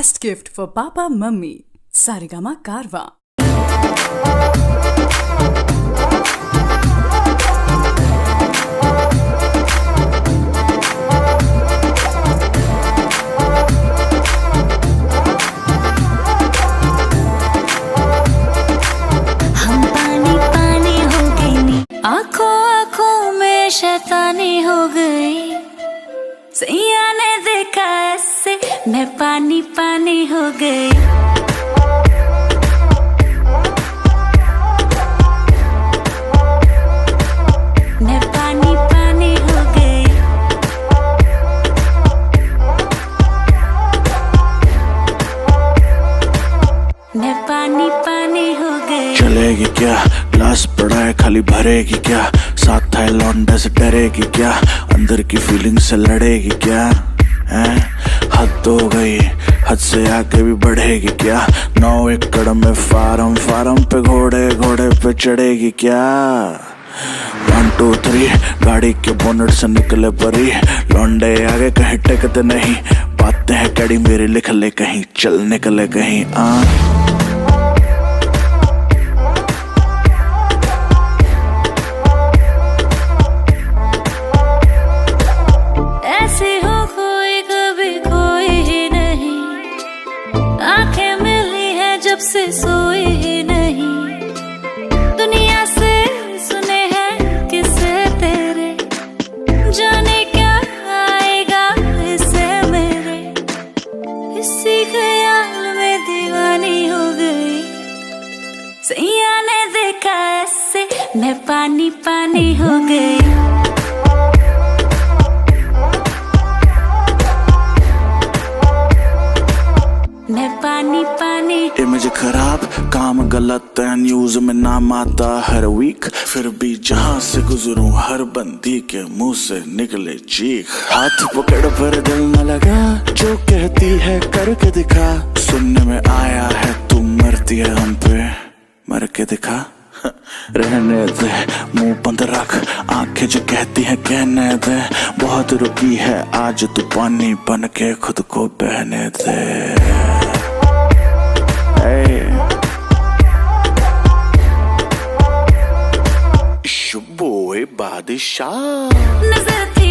best gift for Papa Mummy. Sarigama Karwa. हम पानी पानी हो गई, आंखों आंखों में शैतानी हो गई। सैया ने देखा ऐसे, मैं पानी पानी हो गई। मैं पानी पानी हो गई। मैं पानी पानी हो गई। चलेगी क्या, ग्लास पड़ा है खाली भरेगी क्या, साथ है लौंडे से डरेगी क्या, अंदर की फीलिंग से लड़ेगी क्या, हैं? हद हो गई, हद से आगे भी बढ़ेगी क्या, 9 एकड़ में फार्म, फार्म पे घोड़े, घोड़े पे चढ़ेगी क्या। 1 2 3 गाड़ी के बोनट से निकले परी, लौंडे आगे कहीं टेकते नहीं, बातें हैं कड़ी मेरी लिख ले कहीं, चल निकले कहीं। ऐसे हो कोई कभी कोई ही नहीं, आंखें मिली है जब से सोई ही नहीं। दुनिया से सुने हैं किस्से तेरे, जाने क्या आएगा इससे मेरे। इसी ख्याल में दीवानी हो गई। सैया ने देखा ऐसे, मैं पानी पानी हो गई। मैं पानी पानी। इमेज खराब, काम गलत है, न्यूज में नाम आता हर वीक, फिर भी जहां से गुजरूं हर बंदी के मुंह से निकले चीख। हाथ पकड़ पर दिल न लगा, जो कहती है करके दिखा, सुनने में आया है तू मरती है हम पे, मर के दिखा। रहने दे, मुंह बंद रख, आंखें जो कहती हैं कहने दे, बहुत रुकी है आज तू पानी बन के खुद को बहने दे। It's your boy बादशाह। नजर थी